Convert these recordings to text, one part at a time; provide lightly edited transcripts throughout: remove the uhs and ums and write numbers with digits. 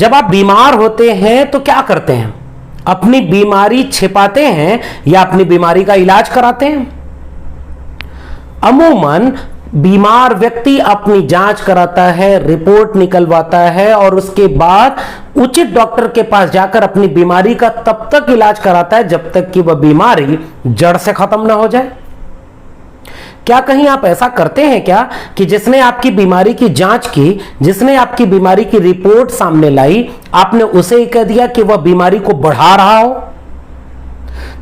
जब आप बीमार होते हैं तो क्या करते हैं? अपनी बीमारी छिपाते हैं या अपनी बीमारी का इलाज कराते हैं? अमूमन बीमार व्यक्ति अपनी जांच कराता है, रिपोर्ट निकलवाता है और उसके बाद उचित डॉक्टर के पास जाकर अपनी बीमारी का तब तक इलाज कराता है जब तक कि वह बीमारी जड़ से खत्म ना हो जाए। क्या कहीं आप ऐसा करते हैं क्या कि जिसने आपकी बीमारी की जांच की, जिसने आपकी बीमारी की रिपोर्ट सामने लाई, आपने उसे ही कह दिया कि वह बीमारी को बढ़ा रहा हो?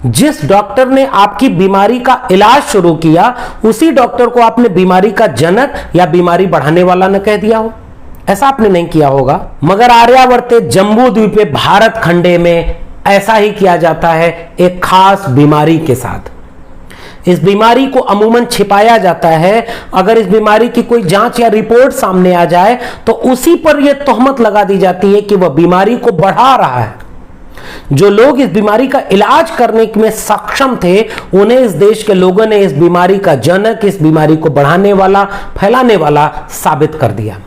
जिस डॉक्टर ने आपकी बीमारी का इलाज शुरू किया, उसी डॉक्टर को आपने बीमारी का जनक या बीमारी बढ़ाने वाला न कह दिया हो? ऐसा आपने नहीं किया होगा, मगर आर्यावर्ते जम्बू द्वीपे भारत खंडे में ऐसा ही किया जाता है एक खास बीमारी के साथ। इस बीमारी को अमूमन छिपाया जाता है। अगर इस बीमारी की कोई जांच या रिपोर्ट सामने आ जाए तो उसी पर यह तोहमत लगा दी जाती है कि वह बीमारी को बढ़ा रहा है। जो लोग इस बीमारी का इलाज करने में सक्षम थे, उन्हें इस देश के लोगों ने इस बीमारी का जनक, इस बीमारी को बढ़ाने वाला, फैलाने वाला साबित कर दिया।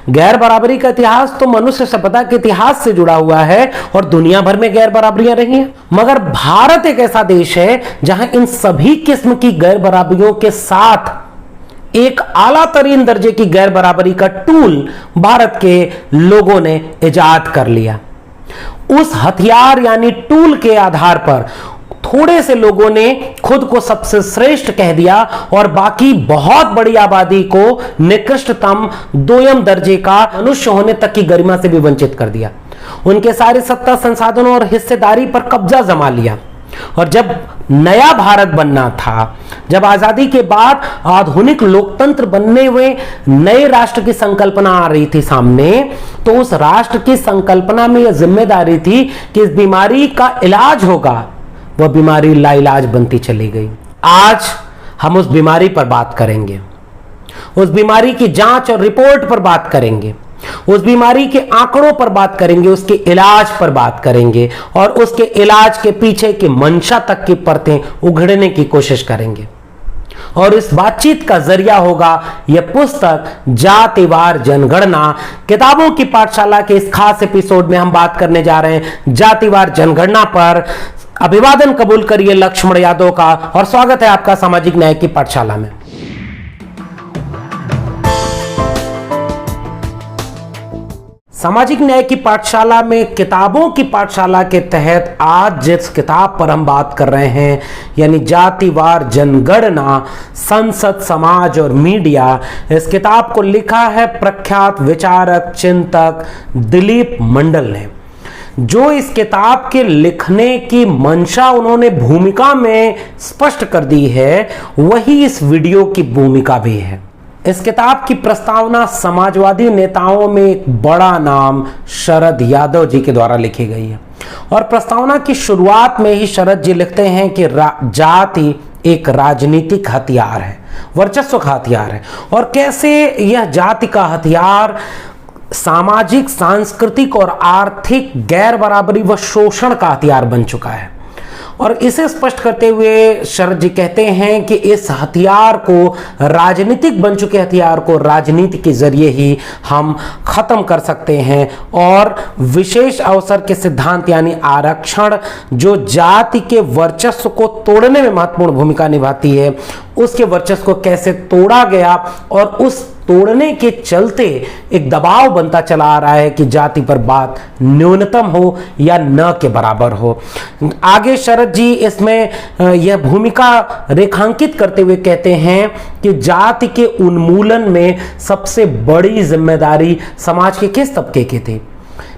गैर बराबरी का इतिहास तो मनुष्य सभ्यता के इतिहास से जुड़ा हुआ है और दुनिया भर में गैर बराबरियां रही हैं, मगर भारत एक ऐसा देश है जहां इन सभी किस्म की गैर बराबरियों के साथ एक आला तरीन दर्जे की गैर बराबरी का टूल भारत के लोगों ने इजाद कर लिया। उस हथियार यानी टूल के आधार पर थोड़े से लोगों ने खुद को सबसे श्रेष्ठ कह दिया और बाकी बहुत बड़ी आबादी को निकृष्टतम दोयम दर्जे का मनुष्य होने तक की गरिमा से भी वंचित कर दिया। उनके सारे सत्ता, संसाधनों और हिस्सेदारी पर कब्जा जमा लिया। और जब नया भारत बनना था, जब आजादी के बाद आधुनिक लोकतंत्र बनने हुए नए राष्ट्र की संकल्पना आ रही थी सामने, तो उस राष्ट्र की संकल्पना में यह जिम्मेदारी थी कि इस बीमारी का इलाज होगा। वह बीमारी लाइलाज बनती चली गई। आज हम उस बीमारी पर बात करेंगे, उस बीमारी की जांच और रिपोर्ट पर बात करेंगे, उस बीमारी के आंकड़ों पर बात करेंगे, उसके इलाज पर बात करेंगे और उसके इलाज के पीछे की मंशा तक की परतें उघड़ने की कोशिश करेंगे। और इस बातचीत का जरिया होगा यह पुस्तक जातिवार जनगणना। किताबों की पाठशाला के इस खास एपिसोड में हम बात करने जा रहे हैं जातिवार जनगणना पर। अभिवादन कबूल करिए लक्ष्मण यादव का और स्वागत है आपका सामाजिक न्याय की पाठशाला में। सामाजिक न्याय की पाठशाला में किताबों की पाठशाला के तहत आज जिस किताब पर हम बात कर रहे हैं यानी जातिवार जनगणना, संसद, समाज और मीडिया, इस किताब को लिखा है प्रख्यात विचारक, चिंतक दिलीप मंडल ने। जो इस किताब के लिखने की मंशा उन्होंने भूमिका में स्पष्ट कर दी है, वही इस वीडियो की भूमिका भी है। इस किताब की प्रस्तावना समाजवादी नेताओं में एक बड़ा नाम शरद यादव जी के द्वारा लिखी गई है और प्रस्तावना की शुरुआत में ही शरद जी लिखते हैं कि जाति एक राजनीतिक हथियार है, वर्चस्व का हथियार है, और कैसे यह जाति का हथियार सामाजिक, सांस्कृतिक और आर्थिक गैर बराबरी व शोषण का हथियार बन चुका है। और इसे स्पष्ट करते हुए शरद जी कहते हैं कि इस हथियार को, राजनीतिक बन चुके हथियार को, राजनीति के जरिए ही हम खत्म कर सकते हैं। और विशेष अवसर के सिद्धांत यानी आरक्षण, जो जाति के वर्चस्व को तोड़ने में महत्वपूर्ण भूमिका निभाती है, उसके वर्चस्व को कैसे तोड़ा गया और उस तोड़ने के चलते एक दबाव बनता चला आ रहा है कि जाति पर बात न्यूनतम हो या न के बराबर हो। आगे शरद जी इसमें यह भूमिका रेखांकित करते हुए कहते हैं कि जाति के उन्मूलन में सबसे बड़ी जिम्मेदारी समाज के किस तबके की थी?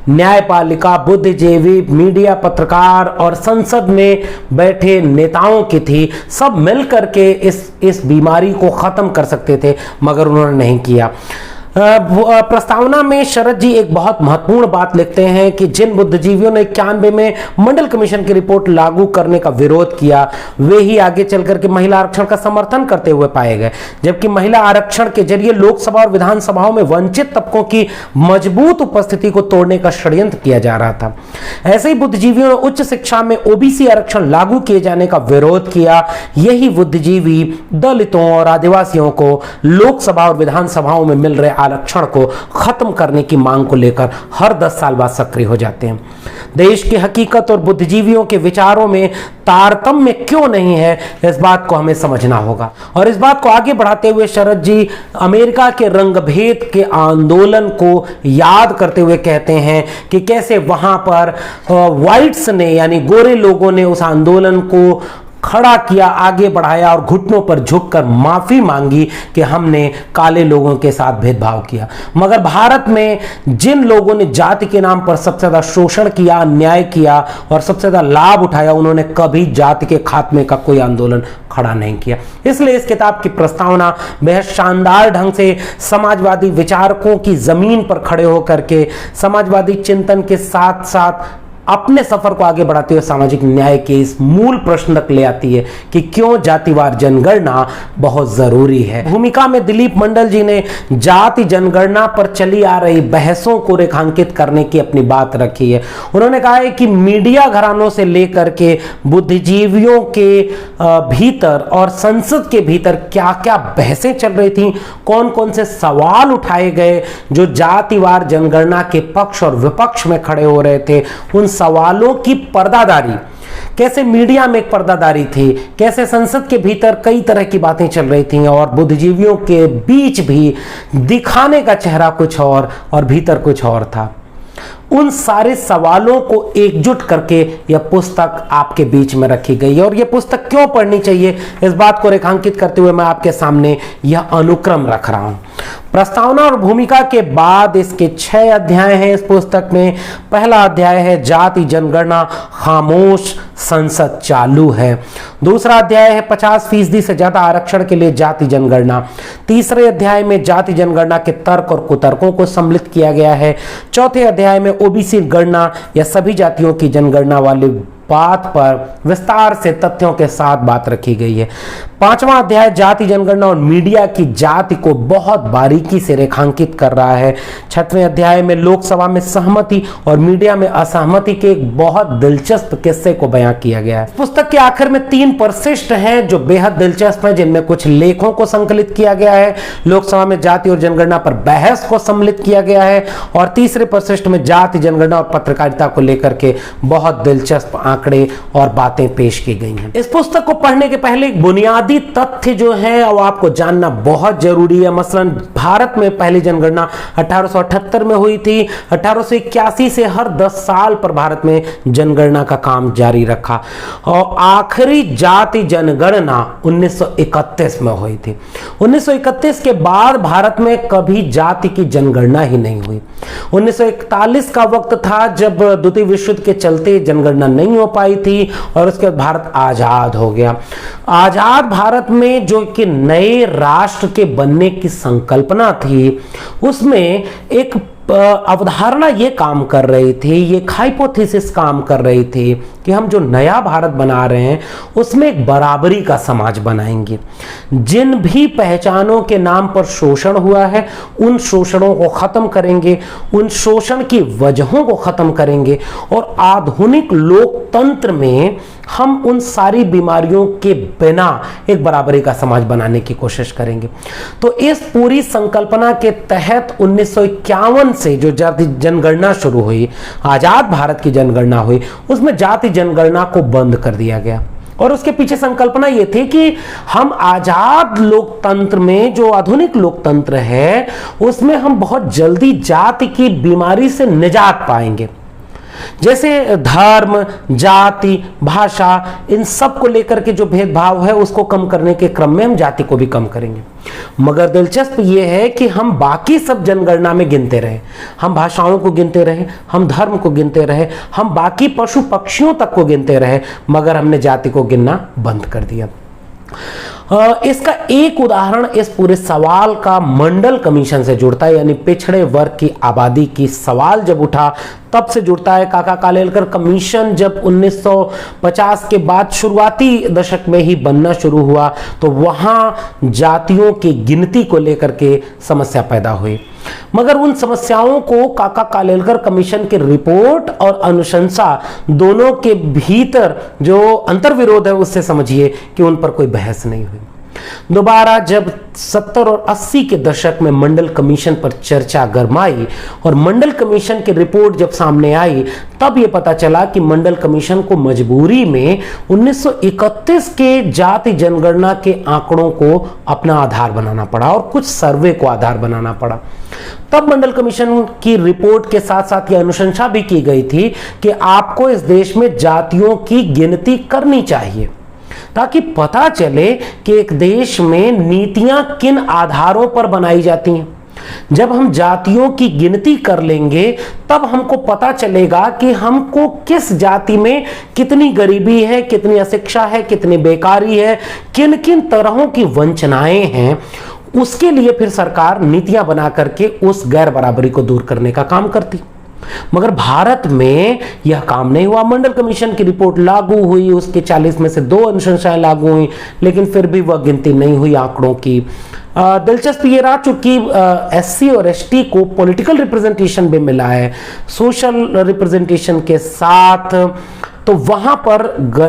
न्यायपालिका, बुद्धिजीवी, मीडिया, पत्रकार और संसद में बैठे नेताओं की थी। सब मिलकर के इस बीमारी को खत्म कर सकते थे, मगर उन्होंने नहीं किया। प्रस्तावना में शरद जी एक बहुत महत्वपूर्ण बात लिखते हैं कि जिन बुद्धिजीवियों ने 91 में मंडल कमीशन की रिपोर्ट लागू करने का विरोध किया, वे ही आगे चलकर के महिला आरक्षण का समर्थन करते हुए पाए गए, जबकि महिला आरक्षण के जरिए लोकसभा और विधानसभाओं में वंचित तबकों की मजबूत उपस्थिति को तोड़ने का षड्यंत्र किया जा रहा था। ऐसे ही बुद्धिजीवियों ने उच्च शिक्षा में ओबीसी आरक्षण लागू किए जाने का विरोध किया। यही बुद्धिजीवी दलितों और आदिवासियों को लोकसभा और विधानसभाओं में मिल रहे आरक्षण को खत्म करने की मांग को लेकर हर 10 साल बाद सक्रिय हो जाते हैं। देश की हकीकत और बुद्धिजीवियों के विचारों में तारतम्य क्यों नहीं है, इस बात को हमें समझना होगा। और इस बात को आगे बढ़ाते हुए शरद जी अमेरिका के रंगभेद के आंदोलन को याद करते हुए कहते हैं कि कैसे वहां पर व्हाइट्स ने यानी गोरे लोगों ने उस आंदोलन को खड़ा किया, आगे बढ़ाया और घुटनों पर झुककर माफी मांगी कि हमने काले लोगों के साथ भेदभाव किया। मगर भारत में जिन लोगों ने जाति के नाम पर सबसे ज्यादा शोषण किया, अन्याय किया और सबसे ज्यादा लाभ उठाया, उन्होंने कभी जाति के खात्मे का कोई आंदोलन खड़ा नहीं किया। इसलिए इस किताब की प्रस्तावना बेहद शानदार ढंग से समाजवादी विचारकों की जमीन पर खड़े होकर के समाजवादी चिंतन के साथ साथ अपने सफर को आगे बढ़ाते हुए सामाजिक न्याय के इस मूल प्रश्न तक ले आती है कि क्यों जातिवार जनगणना बहुत जरूरी है। भूमिका में दिलीप मंडल जी ने जाति जनगणना पर चली आ रही बहसों को रेखांकित करने की अपनी बात रखी है। उन्होंने कहा है कि मीडिया घरानों से लेकर के बुद्धिजीवियों के भीतर और संसद के भीतर क्या क्या बहसें चल रही थी, कौन कौन से सवाल उठाए गए जो जातिवार जनगणना के पक्ष और विपक्ष में खड़े हो रहे थे, उन सवालों की पर्दादारी, कैसे मीडिया में एक पर्दादारी थी, कैसे संसद के भीतर कई तरह की बातें चल रही थीं और बुद्धिजीवियों के बीच भी दिखाने का चेहरा कुछ और भीतर कुछ और था। उन सारे सवालों को एकजुट करके यह पुस्तक आपके बीच में रखी गई है। और यह पुस्तक क्यों पढ़नी चाहिए, इस बात को रेखांकित करते हुए मैं आपके सामने यह अनुक्रम रख रहा हूं। प्रस्तावना और भूमिका के बाद इसके 6 अध्याय हैं इस पुस्तक में। पहला अध्याय है जाति जनगणना खामोश संसद चालू है। दूसरा अध्याय है 50% से ज्यादा आरक्षण के लिए जाति जनगणना। तीसरे अध्याय में जाति जनगणना के तर्क और कुतर्कों को सम्मिलित किया गया है। चौथे अध्याय में ओबीसी गणना या सभी जातियों की जनगणना वाली बात पर विस्तार से तथ्यों के साथ बात रखी गई है। 5वां अध्याय जाति जनगणना और मीडिया की जाति को बहुत बारीकी से रेखांकित कर रहा है। 6वें अध्याय में लोकसभा में सहमति और मीडिया में असहमति के एक बहुत दिलचस्प किस्से को बयां किया गया है। पुस्तक के आखिर में 3 परिशिष्ट हैं जो बेहद दिलचस्प हैं, जिनमें कुछ लेखों को संकलित किया गया है, लोकसभा में जाति और जनगणना पर बहस को सम्मिलित किया गया है और तीसरे परिशिष्ट में जाति जनगणना और पत्रकारिता को लेकर के बहुत दिलचस्प आंकड़े और बातें पेश की गई हैं। इस पुस्तक को पढ़ने के पहले एक बुनियादी तथ्य जो है वो आपको जानना बहुत जरूरी है। मसलन भारत में पहली जनगणना 1878 में हुई थी। 1881 से हर 10 साल पर भारत में जनगणना का काम जारी रखा और आखिरी जाति जनगणना 1931 में हुई थी। 1931 के बाद भारत में कभी जाति की जनगणना ही नहीं हुई। 1941 का वक्त था जब द्वितीय विश्व युद्ध के चलते जनगणना नहीं हो पाई थी और उसके बाद भारत आजाद हो गया। आजाद भारत में जो कि नए राष्ट्र के बनने की संकल्पना थी, उसमें एक अवधारणा ये काम कर रही थी, ये हाइपोथेसिस काम कर रही थी कि हम जो नया भारत बना रहे हैं उसमें एक बराबरी का समाज बनाएंगे। जिन भी पहचानों के नाम पर शोषण हुआ है उन शोषणों को खत्म करेंगे, उन शोषण की वजहों को खत्म करेंगे और आधुनिक लोकतंत्र में हम उन सारी बीमारियों के बिना एक बराबरी का समाज बनाने की कोशिश करेंगे। तो इस पूरी संकल्पना के तहत 1951 से जो जाति जनगणना शुरू हुई, आजाद भारत की जनगणना हुई, उसमें जाति जनगणना को बंद कर दिया गया। और उसके पीछे संकल्पना यह थी कि हम आजाद लोकतंत्र में, जो आधुनिक लोकतंत्र है, उसमें हम बहुत जल्दी जाति की बीमारी से निजात पाएंगे। जैसे धर्म, जाति, भाषा, इन सब को लेकर के जो भेदभाव है उसको कम करने के क्रम में हम जाति को भी कम करेंगे। मगर दिलचस्प ये है कि हम बाकी सब जनगणना में गिनते रहे, हम भाषाओं को गिनते रहे, हम धर्म को गिनते रहे, हम बाकी पशु पक्षियों तक को गिनते रहे, मगर हमने जाति को गिनना बंद कर दिया। इसका एक उदाहरण इस पूरे सवाल का मंडल कमीशन से जुड़ता है, यानी पिछड़े वर्ग की आबादी की सवाल जब उठा तब से जुड़ता है। काका कालेलकर कमीशन जब 1950 के बाद शुरुआती दशक में ही बनना शुरू हुआ तो वहां जातियों की गिनती को लेकर के समस्या पैदा हुई। मगर उन समस्याओं को काका कालेलकर कमीशन की रिपोर्ट और अनुशंसा दोनों के भीतर जो अंतर्विरोध है उससे समझिए कि उन पर कोई बहस नहीं हुई। दोबारा जब 70 और 80 के दशक में मंडल कमीशन पर चर्चा गरमाई और मंडल कमीशन की रिपोर्ट जब सामने आई, तब यह पता चला कि मंडल कमीशन को मजबूरी में 1931 के जाति जनगणना के आंकड़ों को अपना आधार बनाना पड़ा और कुछ सर्वे को आधार बनाना पड़ा। तब मंडल कमीशन की रिपोर्ट के साथ साथ यह अनुशंसा भी की गई थी कि आपको इस देश में जातियों की गिनती करनी चाहिए, ताकि पता चले कि एक देश में नीतियां किन आधारों पर बनाई जाती हैं। जब हम जातियों की गिनती कर लेंगे तब हमको पता चलेगा कि हमको किस जाति में कितनी गरीबी है, कितनी अशिक्षा है, कितनी बेकारी है, किन किन तरहों की वंचनाएं हैं। उसके लिए फिर सरकार नीतियां बना करके उस गैर बराबरी को दूर करने का काम करती। मगर भारत में यह काम नहीं हुआ। मंडल कमीशन की रिपोर्ट लागू हुई, उसके 40 में से 2 अनुशंसाएं लागू हुई, लेकिन फिर भी वह गिनती नहीं हुई आंकड़ों की। दिलचस्प ये रहा, चूंकि एससी और एसटी को पॉलिटिकल रिप्रेजेंटेशन भी मिला है सोशल रिप्रेजेंटेशन के साथ, तो वहां पर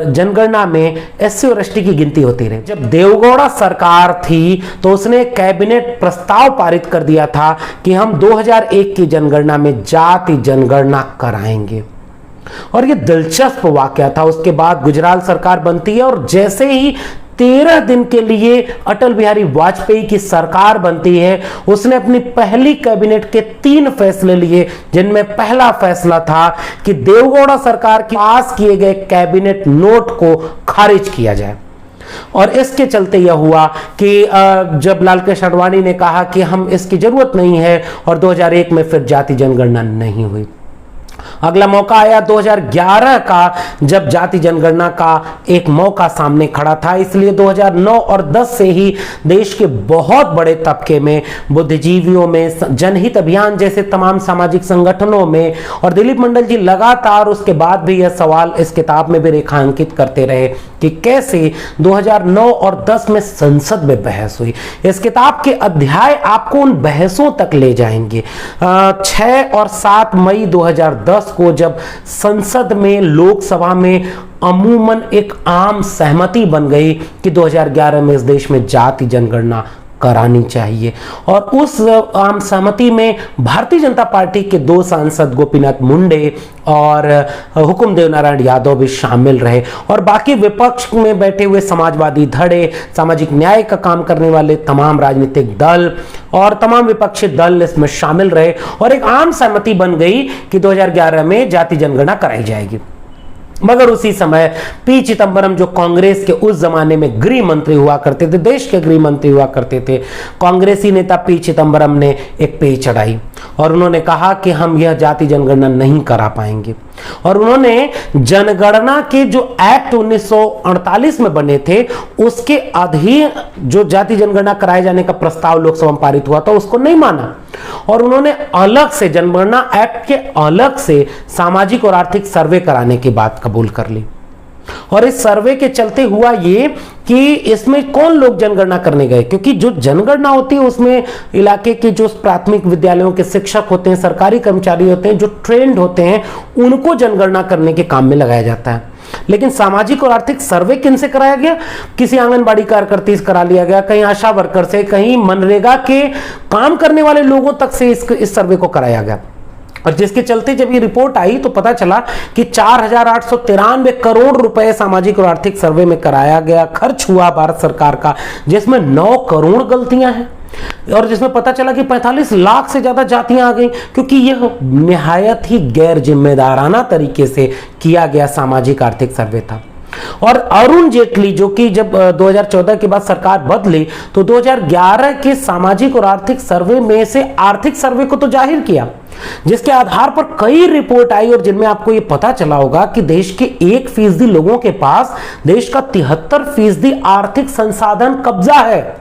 जनगणना में एससी और एसटी की गिनती होती रही। जब देवगौड़ा सरकार थी तो उसने कैबिनेट प्रस्ताव पारित कर दिया था कि हम 2001 की जनगणना में जाति जनगणना कराएंगे, और यह दिलचस्प वाकया था। उसके बाद गुजराल सरकार बनती है और जैसे ही 13 दिन के लिए अटल बिहारी वाजपेयी की सरकार बनती है, उसने अपनी पहली कैबिनेट के 3 फैसले लिए, जिनमें पहला फैसला था कि देवगौड़ा सरकार के पास किए गए कैबिनेट नोट को खारिज किया जाए। और इसके चलते यह हुआ कि जब लाल कृष्ण आडवाणी ने कहा कि हम इसकी जरूरत नहीं है, और 2001 में फिर जाति जनगणना नहीं हुई। अगला मौका आया 2011 का, जब जाति जनगणना का एक मौका सामने खड़ा था। इसलिए 2009 और 10 से ही देश के बहुत बड़े तबके में, बुद्धिजीवियों में, जनहित अभियान जैसे तमाम सामाजिक संगठनों में, और दिलीप मंडल जी लगातार उसके बाद भी यह सवाल इस किताब में भी रेखांकित करते रहे कि कैसे 2009 और 10 में संसद में बहस हुई। इस किताब के अध्याय आपको उन बहसों तक ले जाएंगे। 6 और 7 मई 2010 को जब संसद में, लोकसभा में अमूमन एक आम सहमति बन गई कि 2011 में इस देश में जाति जनगणना करानी चाहिए, और उस आम सहमति में भारतीय जनता पार्टी के 2 सांसद गोपीनाथ मुंडे और हुकुमदेव नारायण यादव भी शामिल रहे, और बाकी विपक्ष में बैठे हुए समाजवादी धड़े, सामाजिक न्याय का काम करने वाले तमाम राजनीतिक दल और तमाम विपक्षी दल इसमें शामिल रहे, और एक आम सहमति बन गई कि 2011 में जाति जनगणना कराई जाएगी। मगर उसी समय पी चिदंबरम, जो कांग्रेस के उस जमाने में गृह मंत्री हुआ करते थे, देश के गृह मंत्री हुआ करते थे, कांग्रेसी नेता पी चिदंबरम ने एक पेच चढ़ाई और उन्होंने कहा कि हम यह जाति जनगणना नहीं करा पाएंगे। और उन्होंने जनगणना के जो एक्ट 1948 में बने थे, उसके अधीन जो जाति जनगणना कराए जाने का प्रस्ताव लोकसभा में पारित हुआ था, उसको नहीं माना, और उन्होंने अलग से जनगणना एक्ट के अलग से सामाजिक और आर्थिक सर्वे कराने की बात कबूल कर ली। और इस सर्वे के चलते हुआ ये कि इसमें कौन लोग जनगणना करने गए, क्योंकि जो जनगणना होती है उसमें इलाके के जो प्राथमिक विद्यालयों के शिक्षक होते हैं, सरकारी कर्मचारी होते हैं, जो ट्रेंड होते हैं, उनको जनगणना करने के काम में लगाया जाता है। लेकिन सामाजिक और आर्थिक सर्वे किनसे कराया गया? किसी आंगनबाड़ी कार्यकर्ती से करा लिया गया, कहीं आशा वर्कर से, कहीं मनरेगा के काम करने वाले लोगों तक से इस सर्वे को कराया गया। और जिसके चलते जब ये रिपोर्ट आई तो पता चला कि 4,893 करोड़ रुपए सामाजिक और आर्थिक सर्वे में कराया गया, खर्च हुआ भारत सरकार का, जिसमें 9 करोड़ गलतियां हैं, और जिसमें पता चला कि 45 लाख से ज्यादा जातियां आ गई, क्योंकि यह निहायत ही गैर जिम्मेदाराना तरीके से किया गया सामाजिक आर्थिक सर्वे था। और अरुण जेटली, जो कि जब 2014 के बाद सरकार बदली तो 2011 के सामाजिक और आर्थिक सर्वे में से आर्थिक सर्वे को तो जाहिर किया, जिसके आधार पर कई रिपोर्ट आई, और जिनमें आपको यह पता चला होगा कि देश के 1% लोगों के पास देश का 73% आर्थिक संसाधन कब्जा है।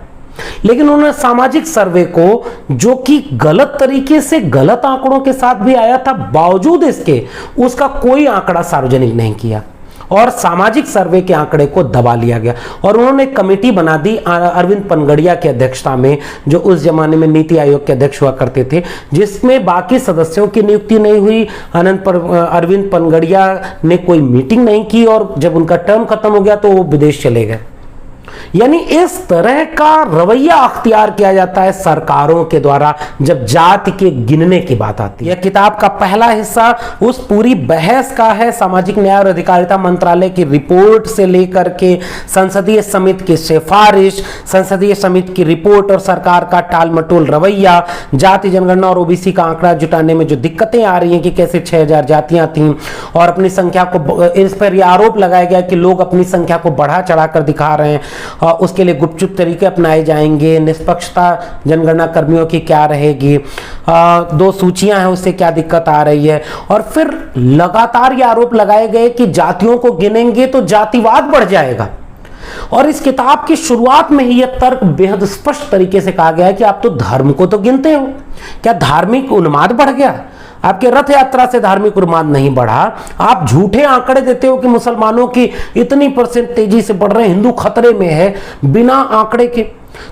लेकिन उन्होंने सामाजिक सर्वे को, जो कि गलत तरीके से गलत आंकड़ों के साथ भी आया था, बावजूद इसके उसका कोई आंकड़ा सार्वजनिक नहीं किया, और सामाजिक सर्वे के आंकड़े को दबा लिया गया। और उन्होंने कमेटी बना दी अरविंद पनगड़िया की अध्यक्षता में, जो उस जमाने में नीति आयोग के अध्यक्ष हुआ करते थे, जिसमें बाकी सदस्यों की नियुक्ति नहीं हुई। अरविंद पनगड़िया ने कोई मीटिंग नहीं की, और जब उनका टर्म खत्म हो गया तो वो विदेश चले गए। यानी इस तरह का रवैया अख्तियार किया जाता है सरकारों के द्वारा जब जाति के गिनने की बात आती है। यह किताब का पहला हिस्सा उस पूरी बहस का है, सामाजिक न्याय और अधिकारिता मंत्रालय की रिपोर्ट से लेकर के संसदीय समिति की सिफारिश, संसदीय समिति की रिपोर्ट और सरकार का टालमटोल रवैया, जाति जनगणना और ओबीसी का आंकड़ा जुटाने में जो दिक्कतें आ रही हैं कि कैसे 6000 जातियां थीं और अपनी संख्या को, इस पर यह आरोप लगाया गया कि लोग अपनी संख्या को बढ़ा चढ़ाकर दिखा रहे हैं, उसके लिए गुपचुप तरीके अपनाए जाएंगे, निष्पक्षता जनगणना कर्मियों की क्या रहेगी, 2 सूचियां हैं उससे क्या दिक्कत आ रही है। और फिर लगातार ये आरोप लगाए गए कि जातियों को गिनेंगे तो जातिवाद बढ़ जाएगा। और इस किताब की शुरुआत में ही यह तर्क बेहद स्पष्ट तरीके से कहा गया है कि आप तो धर्म को तो गिनते हो, क्या धार्मिक उन्माद बढ़ गया? आपके रथ यात्रा से धार्मिक उन्माद नहीं बढ़ा। आप झूठे आंकड़े देते हो कि मुसलमानों की इतनी % तेजी से बढ़ रहे हैं, हिंदू खतरे में है, बिना आंकड़े के।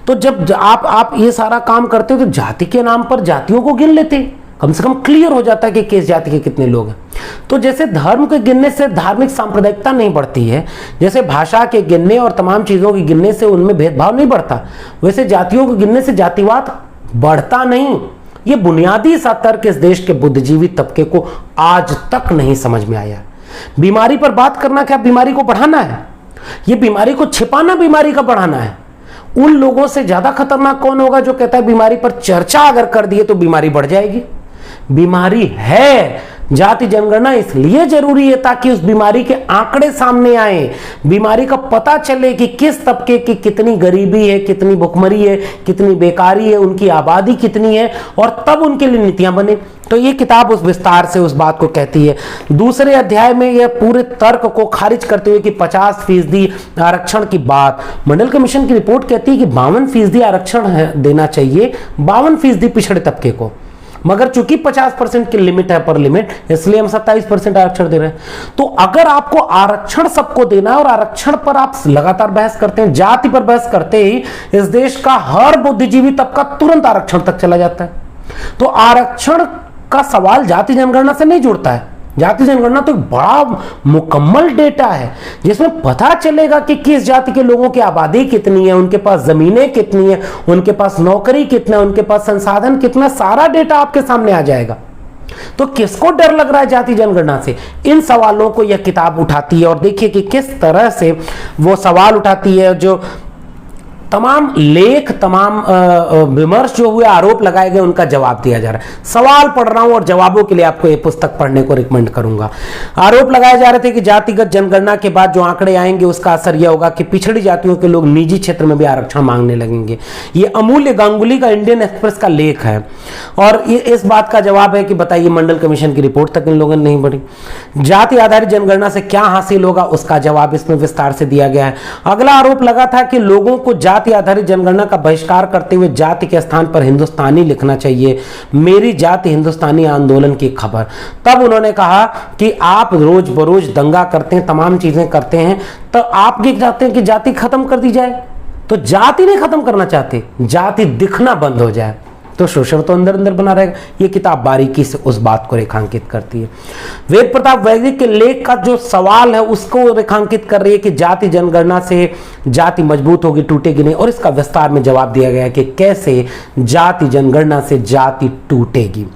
तो जब आप ये सारा काम करते हो तो जाति के नाम पर जातियों को गिन लेते, कम से कम क्लियर हो जाता है कि किस जाति के कितने लोग हैं। तो जैसे धर्म के गिनने से धार्मिक सांप्रदायिकता नहीं बढ़ती है, जैसे भाषा के गिनने और तमाम चीजों के गिनने से उनमें भेदभाव नहीं बढ़ता, वैसे जातियों को गिनने से जातिवाद बढ़ता नहीं। ये बुनियादी सा तर्क इस देश के बुद्धिजीवी तबके को आज तक नहीं समझ में आया। बीमारी पर बात करना क्या बीमारी को बढ़ाना है? ये बीमारी को छिपाना बीमारी का बढ़ाना है। उन लोगों से ज्यादा खतरनाक कौन होगा जो कहता है बीमारी पर चर्चा अगर कर दिए तो बीमारी बढ़ जाएगी। बीमारी है, जाति जनगणना इसलिए जरूरी है ताकि उस बीमारी के आंकड़े सामने आए, बीमारी का पता चले कि किस तबके की कितनी गरीबी है, कितनी भुखमरी है, कितनी बेकारी है, उनकी आबादी कितनी है, और तब उनके लिए नीतियां बने। तो ये किताब उस विस्तार से उस बात को कहती है। दूसरे अध्याय में यह पूरे तर्क को खारिज करते हुए कि 50% आरक्षण की बात, मंडल कमीशन की रिपोर्ट कहती है कि 52% आरक्षण देना चाहिए 52% पिछड़े तबके को, मगर चूंकि 50% की लिमिट है, पर लिमिट, इसलिए हम 27% आरक्षण दे रहे हैं। तो अगर आपको आरक्षण सबको देना है और आरक्षण पर आप लगातार बहस करते हैं, जाति पर बहस करते ही इस देश का हर बुद्धिजीवी तबका तुरंत आरक्षण तक चला जाता है। तो आरक्षण का सवाल जाति जनगणना से नहीं जुड़ता है। जाति जनगणना तो एक बड़ा मुकम्मल डेटा है जिसमें पता चलेगा कि किस जाति के लोगों की आबादी कितनी है, उनके पास जमीनें कितनी है, उनके पास नौकरी कितना है, उनके पास संसाधन कितना, सारा डेटा आपके सामने आ जाएगा। तो किसको डर लग रहा है जाति जनगणना से? इन सवालों को यह किताब उठाती है और देखिए कि किस तरह से वो सवाल उठाती है। जो तमाम लेख, तमाम विमर्श जो हुए, आरोप लगाए गए, उनका जवाब दिया जा रहा है। सवाल पढ़ रहा हूं और जवाबों के लिए आपको ये पुस्तक पढ़ने को रिकमेंड करूंगा। आरोप लगाए जा रहे थे कि जातिगत जनगणना के बाद जो आंकड़े आएंगे उसका असर यह होगा कि पिछड़ी जातियों के लोग निजी क्षेत्र में भी आरक्षण मांगने लगेंगे। ये अमूल्य गांगुली का इंडियन एक्सप्रेस का लेख है और इस बात का जवाब है कि बताइए मंडल कमीशन की रिपोर्ट तक इन लोगों ने नहीं पढ़ी। जाति आधारित जनगणना से क्या हासिल होगा उसका जवाब इसमें विस्तार से दिया गया है। अगला आरोप लगा था कि लोगों को जाति आधारित जनगणना का बहिष्कार करते हुए जाति के स्थान पर हिंदुस्तानी लिखना चाहिए। मेरी जाति हिंदुस्तानी आंदोलन की खबर। तब उन्होंने कहा कि आप रोज बरोज दंगा करते हैं, तमाम चीजें करते हैं, तो आप ये चाहते हैं कि जाति खत्म कर दी जाए। तो जाति नहीं खत्म करना चाहते, जाति दिखना बंद हो जाए, तो शोषण तो अंदर अंदर बना रहेगा। ये किताब बारीकी से उस बात को रेखांकित करती है। वेद प्रताप वैदिक के लेख का जो सवाल है उसको रेखांकित कर रही है कि जाति जनगणना से जाति मजबूत होगी, टूटेगी नहीं, और इसका विस्तार में जवाब दिया गया कि कैसे जाति जनगणना से जाति टूटेगी।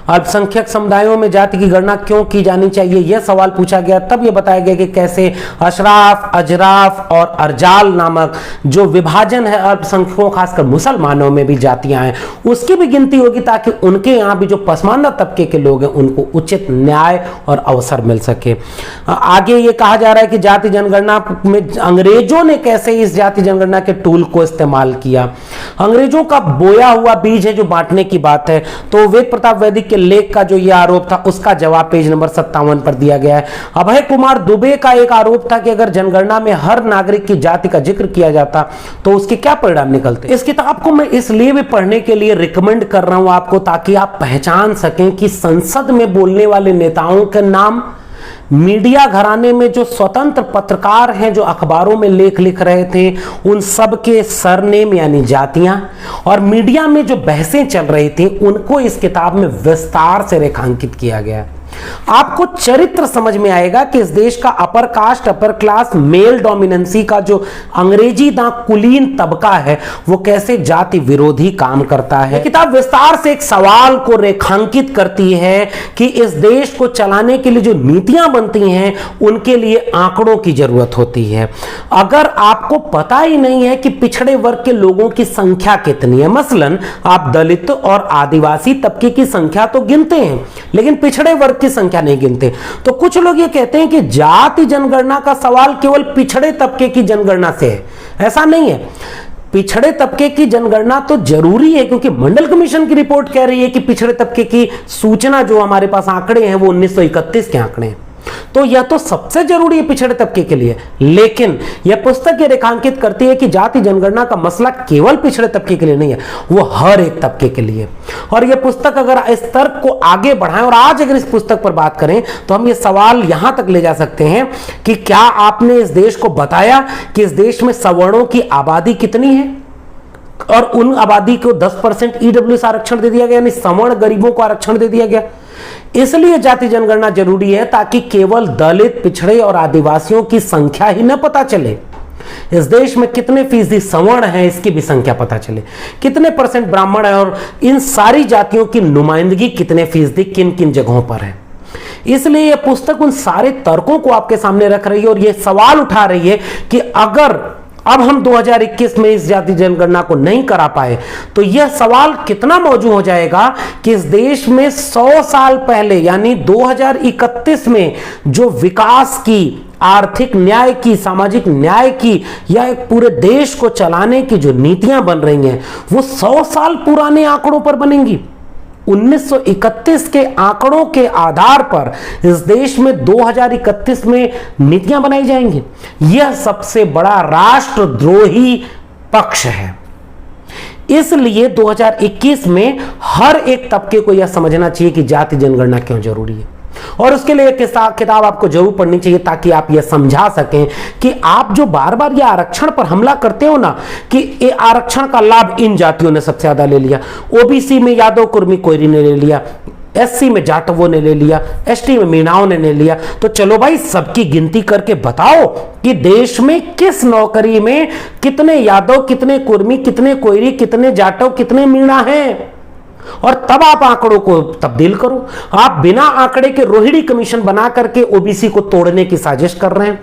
अल्पसंख्यक समुदायों में जाति की गणना क्यों की जानी चाहिए, यह सवाल पूछा गया। तब यह बताया गया कि कैसे अशराफ, अजराफ और अर्जाल नामक जो विभाजन है अल्पसंख्यकों खासकर मुसलमानों में भी जातियां हैं, उसकी भी गिनती होगी ताकि उनके यहाँ भी जो पसमानदा तबके के लोग हैं उनको उचित न्याय और अवसर मिल सके। आगे ये कहा जा रहा है कि जाति जनगणना में अंग्रेजों ने कैसे इस जाति जनगणना के टूल को इस्तेमाल किया। अंग्रेजों का बोया हुआ बीज है जो बांटने की बात है। तो वेद प्रताप वैदिक के लेख का जो यह आरोप था उसका जवाब पेज नंबर 57 पर दिया गया है। अभय कुमार दुबे का एक आरोप था कि अगर जनगणना में हर नागरिक की जाति का जिक्र किया जाता तो उसके क्या परिणाम निकलते। इस किताब को मैं इसलिए भी पढ़ने के लिए रिकमेंड कर रहा हूं आपको ताकि आप पहचान सकें कि संसद में बोलने वाले नेताओं के नाम, मीडिया घराने में जो स्वतंत्र पत्रकार हैं जो अखबारों में लेख लिख रहे थे उन सब के सरनेम यानी जातियां, और मीडिया में जो बहसें चल रही थी उनको इस किताब में विस्तार से रेखांकित किया गया। आपको चरित्र समझ में आएगा कि इस देश का upper caste, upper class, male dominancy का जो अंग्रेजी ना कुलीन तबका है वो कैसे जाति विरोधी काम करता है। किताब विस्तार से एक सवाल को रेखांकित करती है कि इस देश को चलाने के लिए जो नीतियां बनती हैं उनके लिए आंकड़ों की जरूरत होती है। अगर आपको पता ही नहीं है कि पिछड़े वर्ग के लोगों की संख्या कितनी है, मसलन आप दलित और आदिवासी तबके की संख्या तो गिनते हैं लेकिन पिछड़े वर्ग की संख्या नहीं गिनते, तो कुछ लोग ये कहते हैं कि जाति जनगणना का सवाल केवल पिछड़े तबके की जनगणना से है। ऐसा नहीं है, पिछड़े तबके की जनगणना तो जरूरी है क्योंकि मंडल कमीशन की रिपोर्ट कह रही है कि पिछड़े तबके की सूचना जो हमारे पास आंकड़े हैं वो 1931 के आंकड़े हैं, तो यह तो सबसे जरूरी है पिछड़े तबके के लिए। लेकिन यह पुस्तक ये रेखांकित करती है कि जाति जनगणना का मसला केवल पिछड़े तबके के लिए नहीं है, वो हर एक तबके के लिए। और यह पुस्तक अगर इस तर्क को आगे बढ़ाएं और आज अगर इस पुस्तक पर बात करें तो हम ये सवाल यहां तक ले जा सकते हैं कि क्या आपने इस देश को बताया कि इस देश में सवर्णों की आबादी कितनी है और उन आबादी को 10% ईडब्ल्यूएस आरक्षण दे दिया गया, यानी सवर्ण गरीबों को आरक्षण दे दिया गया। इसलिए जाति जनगणना जरूरी है ताकि केवल दलित, पिछड़े और आदिवासियों की संख्या ही न पता चले, इस देश में कितने फीसदी सवर्ण हैं इसकी भी संख्या पता चले, कितने परसेंट ब्राह्मण है और इन सारी जातियों की नुमाइंदगी कितने फीसदी किन किन जगहों पर है। इसलिए यह पुस्तक उन सारे तर्कों को आपके सामने रख रही है और यह सवाल उठा रही है कि अगर अब हम 2021 में इस जाति जनगणना को नहीं करा पाए तो यह सवाल कितना मौजूद हो जाएगा कि इस देश में 100 साल पहले यानी 2031 में जो विकास की, आर्थिक न्याय की, सामाजिक न्याय की या एक पूरे देश को चलाने की जो नीतियां बन रही हैं वो 100 साल पुराने आंकड़ों पर बनेंगी। 1931 के आंकड़ों के आधार पर इस देश में 2031 में नीतियां बनाई जाएंगी। यह सबसे बड़ा राष्ट्रद्रोही पक्ष है। इसलिए 2021 में हर एक तबके को यह समझना चाहिए कि जाति जनगणना क्यों जरूरी है और उसके लिए किताब आपको जरूर पढ़नी चाहिए ताकि आप यह समझा सकें कि आप जो बार बार यह आरक्षण पर हमला करते हो ना कि ये आरक्षण का लाभ इन जातियों ने सबसे ज्यादा ले लिया, ओबीसी में यादव, कुर्मी, कोयरी ने ले लिया, एससी में जाटवों ने ले लिया, एसटी में मीणाओं ने ले लिया, तो चलो भाई सबकी गिनती करके बताओ कि देश में किस नौकरी में कितने यादव, कितने कुर्मी, कितने कोयरी, कितने जाटव, कितने मीणा हैं और तब आप आंकड़ों को तब्दील करो। आप बिना आंकड़े के रोहिणी कमीशन बना करके ओबीसी को तोड़ने की साजिश कर रहे हैं।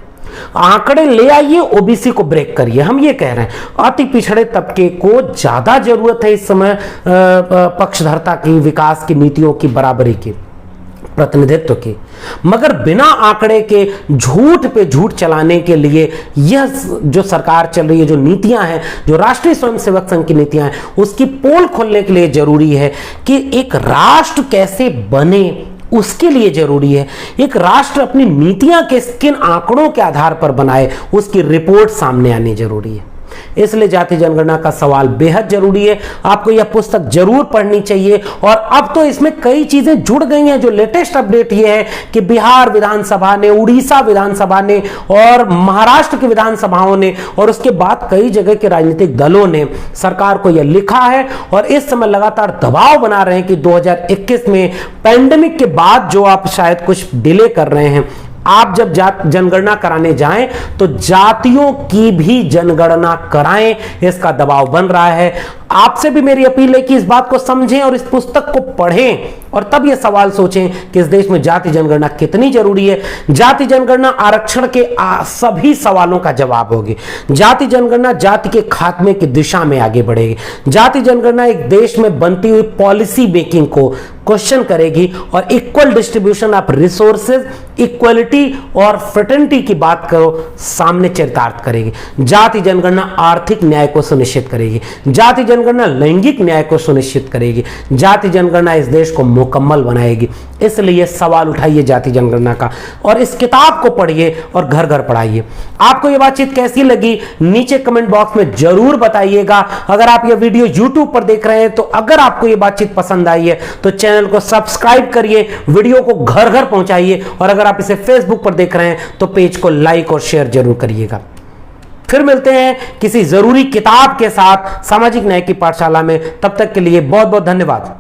आंकड़े ले आइए, ओबीसी को ब्रेक करिए। हम ये कह रहे हैं अति पिछड़े तबके को ज्यादा जरूरत है इस समय पक्षधरता की, विकास की नीतियों की, बराबरी की, प्रतिनिधित्व की, मगर बिना आंकड़े के झूठ पे झूठ चलाने के लिए यह जो सरकार चल रही है, जो नीतियां हैं, जो राष्ट्रीय स्वयंसेवक संघ की नीतियां हैं, उसकी पोल खोलने के लिए जरूरी है कि एक राष्ट्र कैसे बने, उसके लिए जरूरी है एक राष्ट्र अपनी नीतियां किन आंकड़ों के आधार पर बनाए, उसकी रिपोर्ट सामने आनी जरूरी है। इसलिए जाति जनगणना का सवाल बेहद जरूरी है। आपको यह पुस्तक जरूर पढ़नी चाहिए और अब तो इसमें कई चीजें जुड़ गई हैं। जो लेटेस्ट अपडेट यह है कि बिहार विधानसभा ने, उड़ीसा विधानसभा ने और महाराष्ट्र की विधानसभाओं ने और उसके बाद कई जगह के राजनीतिक दलों ने सरकार को यह लिखा है और इस समय लगातार दबाव बना रहे हैं कि 2021 में पैंडेमिक के बाद जो आप शायद कुछ डिले कर रहे हैं, आप जब जनगणना कराने जाएं तो जातियों की भी जनगणना कराएं, इसका दबाव बन रहा है। आपसे भी मेरी अपील है कि इस बात को समझें और इस पुस्तक को पढ़ें और तब यह सवाल सोचें कि इस देश में जाति जनगणना कितनी जरूरी है। जाति जनगणना आरक्षण के सभी सवालों का जवाब होगी। जाति जनगणना जाति के खात्मे की दिशा में आगे बढ़ेगी। जाति जनगणना एक देश में बनती हुई पॉलिसी मेकिंग को क्वेश्चन करेगी और equal distribution of resources, equality और फ्रेटर्निटी की बात करो सामने चरितार्थ करेगी। जाति जनगणना आर्थिक न्याय को सुनिश्चित करेगी। जाति जनगणना लैंगिक न्याय को सुनिश्चित करेगी। जाति जनगणना इस देश को मुकम्मल बनाएगी। इसलिए सवाल उठाइए जाति जनगणना का और इस किताब को पढ़िए और घर घर पढ़ाइए। आपको यह बातचीत कैसी लगी नीचे कमेंट बॉक्स में जरूर बताइएगा। अगर आप यह वीडियो YouTube पर देख रहे हैं तो अगर आपको यह बातचीत पसंद आई है तो चैनल को सब्सक्राइब करिए, वीडियो को घर घर पहुंचाइए और अगर आप इसे Facebook पर देख रहे हैं तो पेज को लाइक और शेयर जरूर करिएगा। फिर मिलते हैं किसी जरूरी किताब के साथ सामाजिक न्याय की पाठशाला में। तब तक के लिए बहुत बहुत धन्यवाद।